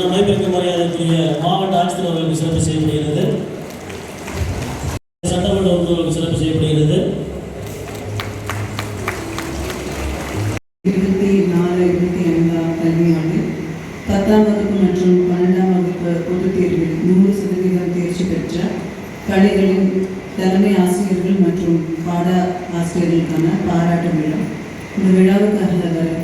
நடைபெற்ற மரியாதைக்குரிய மாவட்ட ஆட்சித்தலைவர் அவர்களுக்கு சிறப்பு செய்யப்படுகிறது. சட்டமன்ற உறுப்பினர்களுக்கு சிறப்பு செய்யப்படுகிறது. 24-25 கல்வியாண்டில் 10ஆம் வகுப்பு மற்றும் 12ஆம் வகுப்பு பொதுத் தேர்வில் 100% தேர்ச்சி பெற்ற பள்ளிகளின் தலைமை ஆசிரியர்கள் மற்றும் பாட ஆசிரியர்களுக்கான பாராட்டு விழா. இந்த விழாவுக்காக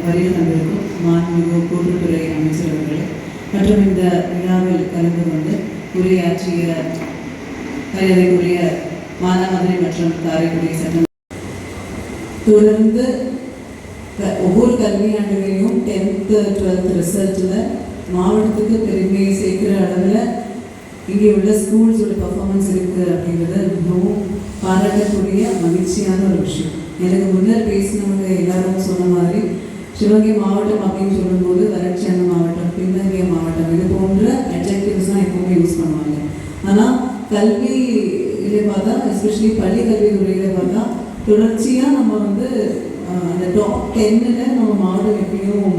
வருகை தந்திருக்கும் மாண்புமிகு கூட்டுத்துறை அமைச்சர் அவர்களே மற்றும் இந்த விழாவில் கலந்து கொண்டு உரையாற்றிய மரியாதைக்குரிய மானாமதுரை மற்றும் காரைக்குடி சட்டம் தொடர்ந்து ஒவ்வொரு கல்வியாண்டுகளையும் 10th 12th ரிசல்ட்டில் மாவட்டத்துக்கு பெருமையை சேர்க்கிற அளவில் இங்கே உள்ள ஸ்கூல்ஸோட பர்ஃபார்மன்ஸ் இருக்குது அப்படிங்கிறது மிகவும் பாராட்டக்கூடிய மகிழ்ச்சியான ஒரு விஷயம். எனக்கு முன்னர் பேசினவங்க எல்லாரும் சொன்ன மாதிரி சிவகங்கை மாவட்டம் அப்படின்னு சொல்லும்போது வறட்சியான மாவட்டம், பின்தங்கிய மாவட்டம், இது போன்ற அட்ஜெக்டிவ்ஸ் தான் எப்பவுமே யூஸ் பண்ணுவாங்க. ஆனால் கல்வியிலே பார்த்தா, எஸ்பெஷலி பள்ளி கல்வித்துறையில் பார்த்தா தொடர்ச்சியாக நம்ம வந்து அந்த டாப் 10ல் நம்ம மாவட்டம் எப்பயும்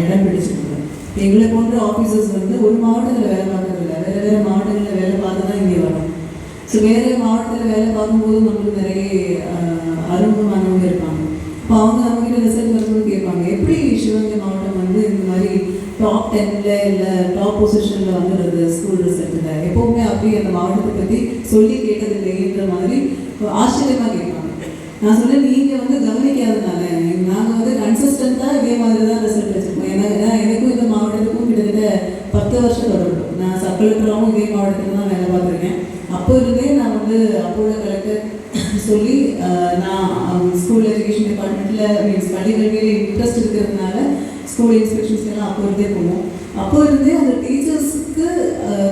இடம் பிடிச்சிருக்கோம். எங்களை போன்ற ஆஃபீஸர்ஸ் வந்து ஒரு மாவட்டத்தில் வேலை பார்க்கறதில்ல, வேறு வேறு மாவட்டங்களில் வேலை பார்த்து தான் இங்கே வரும். ஸோ வேறு மாவட்டத்தில் வேலை பார்க்கும்போது நம்மளுக்கு நிறைய அறிமுகமானவங்க இருப்பாங்க. இப்போ அவங்க நம்மகிட்ட ரிசல்ட் வரும்போது கேட்பாங்க, எப்படி சிவகங்கை மாவட்டம் வந்து இந்த மாதிரி டாப் 10ல் இல்லை டாப் பொசிஷனில் வந்துடுறது ஸ்கூல் ரிசல்ட்டில், எப்போவுமே அப்படி அந்த மாவட்டத்தை பற்றி சொல்லி கேட்டதில்லைன்ற மாதிரி ஆச்சரியமாக கேட்பாங்க. நான் சொன்னேன், நீங்கள் வந்து கவனிக்காதனால நாங்கள் வந்து கன்சிஸ்டண்ட்டாக இதே மாதிரி தான் ரிசல்ட் வச்சுருக்கோம். ஏன்னா எனக்கும் இந்த மாவட்டத்துக்கும் கிட்டத்தட்ட 10 வருஷம் தொடரும். நான் சப் கலெக்டராகவும் இதே மாவட்டத்தில் தான் வேலை பார்த்துருக்கேன். அப்போ இருந்தே நான் வந்து அப்போல கலெக்டர் சொல்லி நான் ஸ்கூல் எஜுகேஷன் டிபார்ட்மெண்ட்டில் மீன்ஸ் பள்ளி கல்வியில் இன்ட்ரெஸ்ட் இருக்கிறதுனால ஸ்கூல் இன்ஸ்பெக்ஷன்ஸ் எல்லாம் அப்போ இருந்தே போவோம். அப்போ இருந்தே அந்த டீச்சர்ஸுக்கு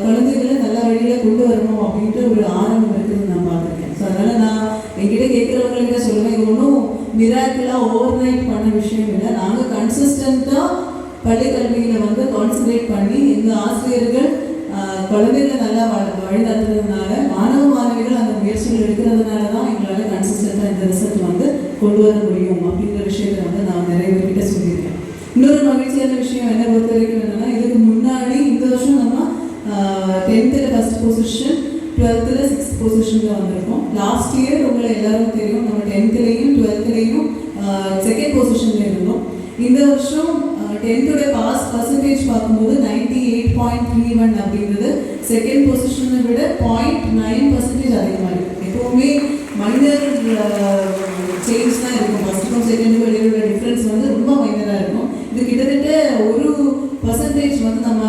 குழந்தைகளை நல்ல வழியில் கொண்டு வரணும் அப்படின்ற ஒரு ஆரம்பம் இருக்குதுன்னு நான் பார்த்துருக்கேன். ஸோ அதனால் நான் என்கிட்ட கேட்குறவங்கள்ட்ட சொல்லுவேன், இது ஒன்றும் மிராக்கிளாக ஓவர் நைட் பண்ண விஷயம் இல்லை. நாங்கள் கன்சிஸ்டண்ட்டாக பள்ளி கல்வியில் வந்து கான்சன்ட்ரேட் பண்ணி எங்கள் ஆசிரியர்கள் குழந்தைகளை நல்லா வழி நடத்துறதுனால, மாணவ மாணவிகள் அந்த முயற்சிகள் எடுக்கிறதுனால தான் எங்களால் கன்சிஸ்டண்ட்டாக இந்த ரிசல்ட் வந்து கொண்டு வர முடியும் அப்படிங்கிற விஷயத்தை வந்து நான் நிறைய பேர்கிட்ட சொல்லியிருக்கேன். இன்னொரு மகிழ்ச்சியான விஷயம் என்ன பொறுத்த வரைக்கும் என்னென்னா, இதுக்கு முன்னாடி இந்த வருஷம் நம்ம 10th first position, 12th 6th பொசிஷனில் வந்திருக்கோம். லாஸ்ட் இயர் உங்களை எல்லாரும் தெரியும், நம்ம 10th 12th செகண்ட் பொசிஷனில் இருந்தோம். இந்த வருஷம் 10th பாஸ் பர்சன்டேஜ் பார்க்கும்போது 98.31 அப்படிங்கிறது செகண்ட் பொசிஷனை விட 0.9% அதிகமாக இருக்குது. எப்போவுமே மைனர் சேஞ்ச் தான் இருக்கும். ஃபஸ்ட்டுக்கும் செகண்டுக்கும் இடையில டிஃப்ரென்ஸ் வந்து ரொம்ப மைனராக இருக்கும். இது கிட்டத்தட்ட 1% வந்து நம்ம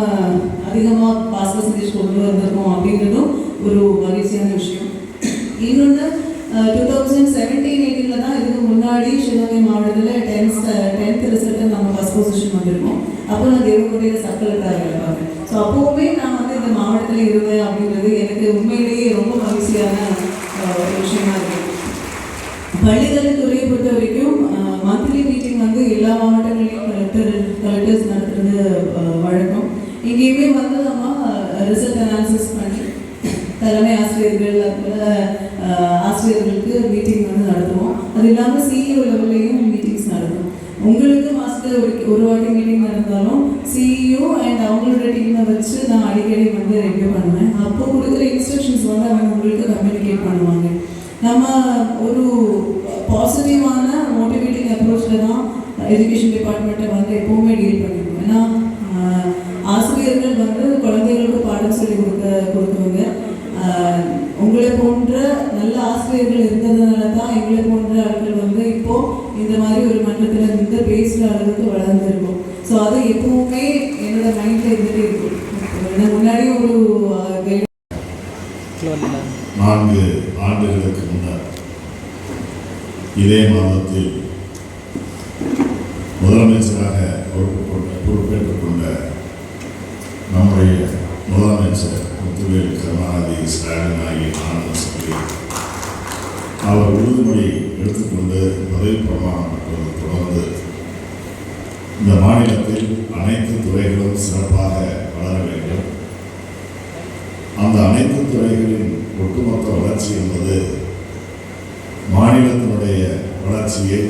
அதிகமாக பாஸ் பர்சன்டேஜ் கொண்டு வந்திருக்கோம் அப்படின்றதும் ஒரு மகிழ்ச்சியான விஷயம். இன்னொன்று 2017-18 தான் இதுக்கு முன்னாடி சிவகங்கை மாவட்டத்தில் 10th ரிசல்ட்டை நம்ம ஃபஸ்ட் பொசிஷன் வந்திருக்கோம். அப்போ நான் தேவக்கோட்டையில் சப் கலெக்டராக வேலை பார்ப்பேன். ஸோ அப்போவுமே நான் வந்து இந்த மாவட்டத்தில் இருந்தேன் அப்படின்றது எனக்கு உண்மையிலேயே ரொம்ப மகிழ்ச்சியான ஒரு விஷயமா இருக்குது. பள்ளிக்கல்வித்துறையை பொறுத்த வரைக்கும் மந்த்லி மீட்டிங் வந்து எல்லா மாவட்டங்களையும் கலெக்டர்ஸ் நடத்துறது வழக்கம். இங்கேயுமே வந்து நம்ம ரிசல்ட் அனாலிசிஸ் பண்ணி தலைமை ஆசிரியர்கள் ஆசிரியர்களுக்கு மீட்டிங் வந்து நடத்துவோம். அது இல்லாமல் சிஇஓ லெவல்லையும் மீட்டிங்ஸ் நடத்தும். உங்களுக்கு 2 மாதத்துக்கு ஒரு வாட்டி மீட்டிங் நடந்தாலும் சிஇஓ அண்ட் அவங்களோட டீமை வச்சு நான் அடிக்கடி வந்து ரெவ்யூ பண்ணுவேன். அப்போ கொடுக்குற இன்ஸ்ட்ரக்ஷன்ஸ் வந்து அவங்க உங்களுக்கு கம்யூனிகேட் பண்ணுவாங்க. நம்ம ஒரு பாசிட்டிவான மோட்டிவேட்டிங் அப்ரோச்சில் தான் எஜுகேஷன் டிபார்ட்மெண்ட்டை வந்து எப்போவுமே டீல் பண்ணிடுவோம். ஏன்னா ஆசிரியர்கள் வந்து குழந்தைகளுக்கு பாடம் சொல்லி கொடுக்குவாங்க. உங்களை போன்ற நல்ல ஆசிரியர்கள் இருந்ததுனால தான் எங்களை போன்ற ஆட்கள் வந்து இப்போது இந்த மாதிரி ஒரு மன்றத்தில் இந்த பேசுகிற அளவுக்கு வளர்ந்துருக்கும். ஸோ அது எப்பவுமே என்னோட மைண்டில் இருந்துகிட்டே இருக்கும். எனக்கு முன்னாடி ஒரு 4 ஆண்டுகளுக்கு முன்னர் இதே மாதத்தில் முதலமைச்சராக பொறுப்பேற்றுக் கொண்ட நம்முடைய முதலமைச்சர் முத்துவேல் கருணாநிதி ஸ்டாலின் ஆகிய ஆனந்த சொல்லி அவர் உறுதிமொழி எடுத்துக்கொண்டு பதவி பிரமாணம் பெற்றதை தொடர்ந்து இந்த மாநிலத்தில் அனைத்து துறைகளும் சிறப்பாக வளர வேண்டும். அந்த அனைத்து துறைகளின் ஒட்டுமொத்த வளர்ச்சி என்பது மாநிலத்தினுடைய வளர்ச்சியை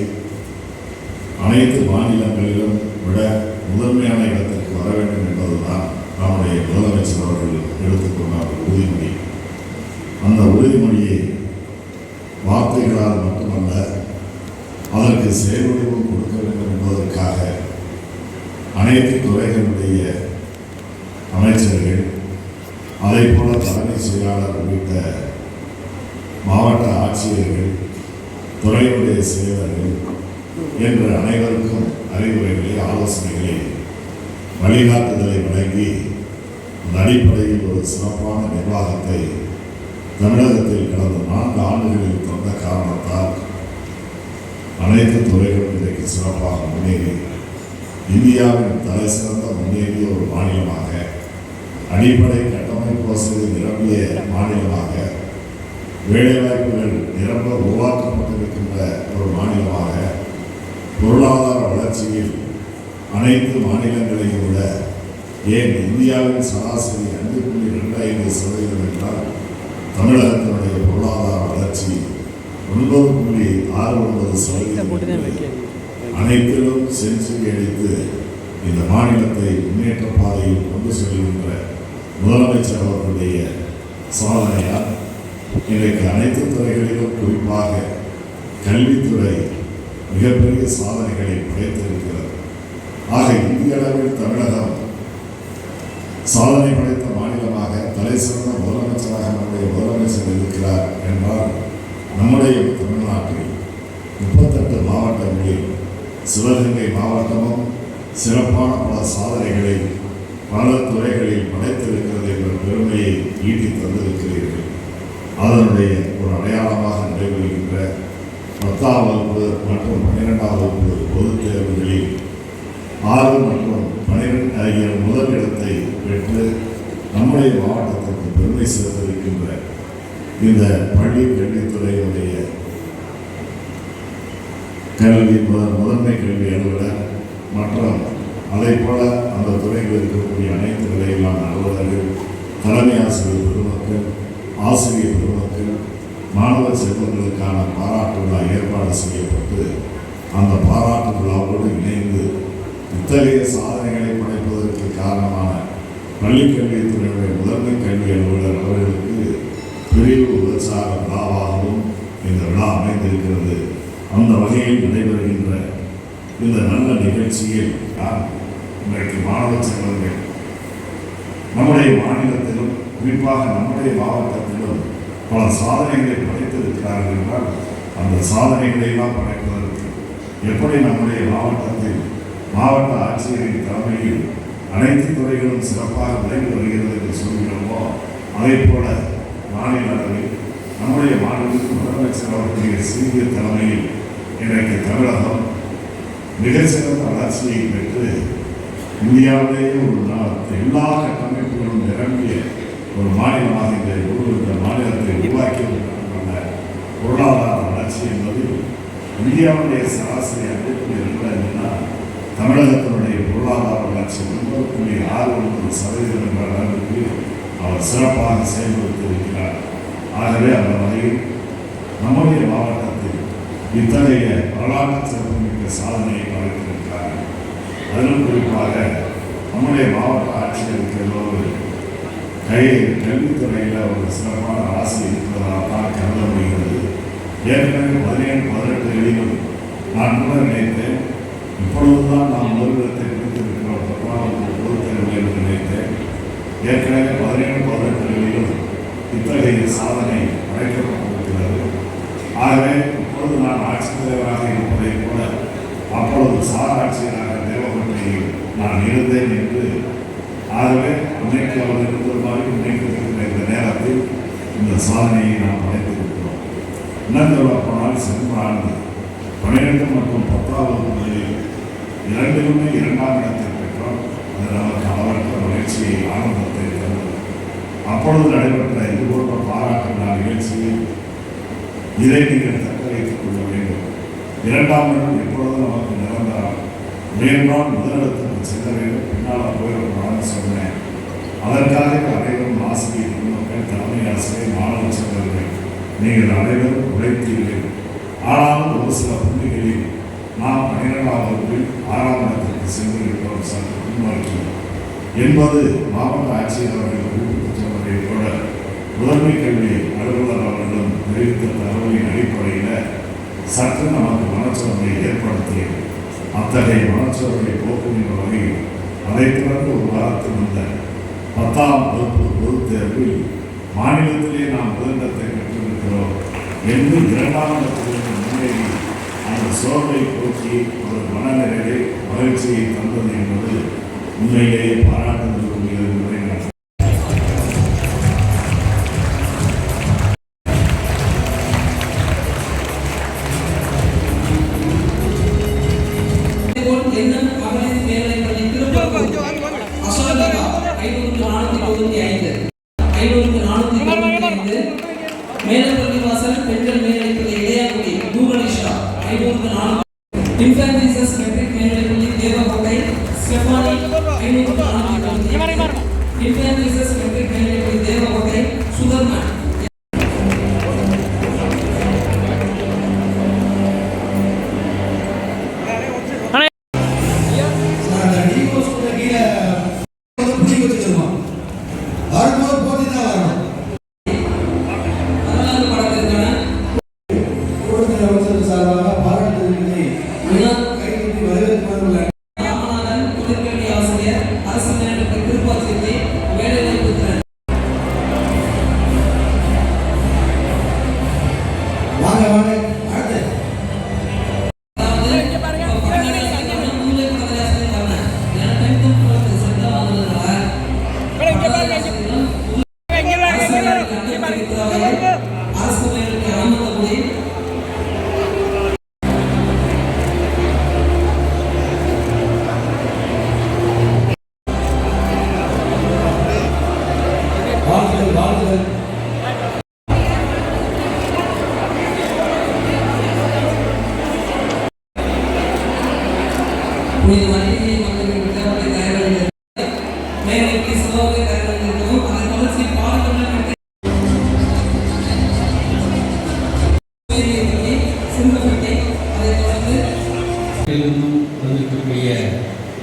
அனைத்து மாநிலங்களிலும் விட முதன்மையான இடத்திற்கு வர வேண்டும் என்பதுதான் நம்முடைய முதலமைச்சர் அவர்கள் எடுத்துக்கொண்ட உறுதிமொழி. அந்த உறுதிமொழியை வார்த்தைகளால் மட்டுமல்ல, அதற்கு செயல்வடிவம் கொடுக்க வேண்டும் என்பதற்காக அனைத்து துறைகளுடைய அமைச்சர்கள், அதே போல தலைமை செயலாளர் உள்ளிட்ட மாவட்ட ஆட்சியர்கள், துறையுடைய செயலர்கள் என்ற அனைவருக்கும் அறிவுரைகளை, ஆலோசனைகளை, வழிகாட்டுதலை வழங்கி அந்த அடிப்படையில் ஒரு சிறப்பான நிர்வாகத்தை தமிழகத்தில் கடந்த 4 ஆண்டுகளில் தந்த காரணத்தால் அனைத்து துறைகளும் இன்றைக்கு சிறப்பாக முன்னேறி இந்தியாவின் தலை சிறந்த முன்னேறிய ஒரு மாநிலமாக, அடிப்படை கட்டமைப்பு வசதி நிரம்பிய மாநிலமாக, வேலைவாய்ப்புகள் நிரம்ப உருவாக்கப்பட்டிருக்கின்ற ஒரு மாநிலமாக, பொருளாதார வளர்ச்சியில் அனைத்து மாநிலங்களையும் விட, ஏன் இந்தியாவின் சராசரி 5.25% என்றால் தமிழகத்தினுடைய பொருளாதார வளர்ச்சி 9.69% அனைத்திலும் செஞ்சுரி அடித்து இந்த மாநிலத்தை முன்னேற்ற பாதையில் கொண்டு செல்கின்ற முதலமைச்சர் அவர்களுடைய சாதனையால் இன்றைக்கு அனைத்து துறைகளிலும், குறிப்பாக கல்வித்துறை மிகப்பெரிய சாதனைகளை படைத்திருக்கிறது. ஆக இந்திய அளவில் தமிழகம் சாதனை படைத்த மாநிலமாக, தலை சிறந்த முதலமைச்சராக நம்முடைய முதலமைச்சர் இருக்கிறார் என்றால், நம்முடைய தமிழ்நாட்டில் 38 மாவட்டங்களில் சிவகங்கை மாவட்டமும் சிறப்பான பல சாதனைகளை பல துறைகளில் படைத்திருக்கிறது என்ற பெருமையை ஈட்டி தந்திருக்கிறீர்கள். அதனுடைய ஒரு அடையாளமாக நடைபெறுகின்ற 10ஆம் வகுப்பு மற்றும் 12ஆம் வகுப்பு பொதுத் தேர்வுகளில் 6 மற்றும் 12 ஆகிய முதல் இடத்தை பெற்று நம்முடைய மாவட்டத்திற்கு பெருமை சேர்த்திருக்கின்ற இந்த பள்ளி கல்வித்துறையினுடைய முதன்மை கல்வி அலுவலர் மற்றும் அதை போல அந்த துறையில் இருக்கக்கூடிய அனைத்து நிலையிலான அலுவலர்கள், தலைமை ஆசிரியர் பெருமக்கள், ஆசிரியர் பெருமக்கள், மாணவ செல்வங்களுக்கான பாராட்டு விழா ஏற்பாடு செய்யப்பட்டு அந்த பாராட்டு விழாவோடு இணைந்து இத்தகைய சாதனைகளை படைப்பதற்கு காரணமான பள்ளிக்கல்வித்துறையுடைய முதன்மை கல்வி அலுவலர் அவர்களுக்கு பிரிவு உபச்சார விழாவாகவும் இந்த விழா அமைந்திருக்கிறது. அந்த வகையில் நடைபெறுகின்ற இந்த நல்ல நிகழ்ச்சியில் இன்றைக்கு மாணவ செல்வங்கள் நம்முடைய மாநிலத்திலும், குறிப்பாக நம்முடைய மாவட்டத்திலும் பல சாதனைகளை படைத்திருக்கிறார்கள் என்றால், அந்த சாதனைகளையெல்லாம் படைப்பதற்கு எப்படி நம்முடைய மாவட்டத்தில் மாவட்ட ஆட்சியரின் தலைமையில் அனைத்து துறைகளும் சிறப்பாக விளைந்து வருகிறது என்று சொல்கிறோமோ, அதே போல மாநில அளவில் நம்முடைய மாநிலத்தில் முதலமைச்சர் அவர்களுடைய சீரிய தலைமையில் இன்றைக்கு தமிழகம் மிகச்சிறந்த வளர்ச்சியை பெற்று இந்தியாவிலேயே ஒரு எல்லா கட்டமைப்புகளும் நிரம்பிய ஒரு மாநிலமாக இந்த மாநிலத்தை உருவாக்கியிருக்கின்ற பொருளாதார வளர்ச்சி என்பது இந்தியாவுடைய சராசரி 5.2 தமிழகத்தினுடைய பொருளாதார வளர்ச்சி 9.69% என்ற அளவுக்கு அவர் சிறப்பாக செயல்படுத்தியிருக்கிறார். ஆகவே அந்த வகையில் நம்முடைய மாவட்டத்தில் இத்தகைய வரலாற்று சிறப்புமிக்க சாதனையை படைத்திருக்கிறார். அதிலும் குறிப்பாக நம்முடைய மாவட்ட ஆட்சியருக்கு எல்லோரு கல்வித்துறையில் ஒரு சிறப்பான ஆசை இருப்பதாக தான் கருத முடிகிறது. ஏற்கனவே 17-18 நான் கூட நினைத்தேன், இப்பொழுதுதான் நாம் முதலிடத்தை பிடித்திருக்கிறோம் 10ஆம் பொதுத் தேர்வு என்று நினைத்தேன். ஏற்கனவே 17-18 இத்தகைய சாதனை படைக்கப்பட்டிருக்கிறது. ஆகவே இப்பொழுது நான் ஆட்சித்தலைவராக இருப்பதை கூட அப்பொழுது சார் ஆட்சியராக தேவகோட்டையில் நான் இருந்தேன் என்று, ஆகவே இன்னைக்கு அவர் இருந்தது மாதிரி இன்னைக்கு இருக்கிற இந்த நேரத்தில் இந்த சாதனையை நாம் படைத்திருக்கிறோம். இன்னும் சொல்ல போனால் சென்ற ஆண்டு 12 மற்றும் 10ஆம் வகுப்புகளில் இரண்டிலுமே 2ஆம் இடத்தை பெற்றோம். அது நமக்கு அளவற்ற மகிழ்ச்சியை ஆனந்தத்தை தந்தது. அப்பொழுது நடைபெற்ற இதுபோன்ற பாராட்டு நாள் நிகழ்ச்சியில் இதை நீங்கள் தக்க வைத்துக் கொள்ள வேண்டும். 2ஆம் இடம் எப்பொழுதும் நமக்கு நிரந்தரம். உயர்ந்தான் முதலிடத்துக்கு செல்ல வேண்டும், பின்னால் போயிடக்கூடாதுன்னு சொன்னேன். அதற்காக அனைவரும் ஆசிரியர் பெருமக்கள், தலைமை ஆசிரியர், மாணவ செல்வர்கள் நீங்கள் அனைவரும் உழைத்தீர்கள். ஆனாலும் ஒரு சில புள்ளிகளில் நாம் 12ஆம் வகுப்பில் 6ஆம் இடத்திற்கு சென்று விட்டோம் சற்று பின்னோக்கி என்பது மாவட்ட ஆட்சியர் அவர்கள் குறிப்பிட்டு சொன்னதை கூட முதன்மை கல்வி அலுவலர் அவர்களும் தெரிவித்த தகவலின் அடிப்படையில் சற்று நமக்கு மனச்சோர்வை ஏற்படுத்தியது. அத்தகைய மனச்சோர்வை போக்குகின்ற வகையில் அதை தொடர்ந்து ஒரு வாரத்தில் வந்த 10ஆம் வகுப்பு பொதுத் தேர்வில் மாநிலத்திலே நாம் முதலிடத்தை பெற்றிருக்கிறோம் என்று 2ஆம் இடத்திலிருந்து முன்னேறி அந்த சோர்வை போக்கி ஒரு மனநிறைவை மகிழ்ச்சியை தந்தது என்பது உண்மையிலேயே பாராட்டுதலுக்குரியது என்பதை நான் மேலப்பள்ளிவாசல் பெண்கள் மேல்நிலைப்பள்ளி Ilayangudi Nooralisha 504, infant Jesus matric மேல்நிலைப்பள்ளி Devakottai Stephanie 504, infant Jesus matric மேல்நிலைப்பள்ளி தேவகோட்டை சுதர்மன்.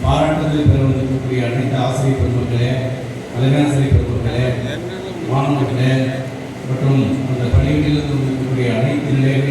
பாராட்டுதல் பெற வந்திருக்கக்கூடிய அனைத்து ஆசிரியர் பெருமக்களே, தலைமையாசிரியர் பெருமக்களே, மாணவர்களே மற்றும் அந்த பணியிலிருந்து வந்திருக்கக்கூடிய அனைத்து நிலையங்களும்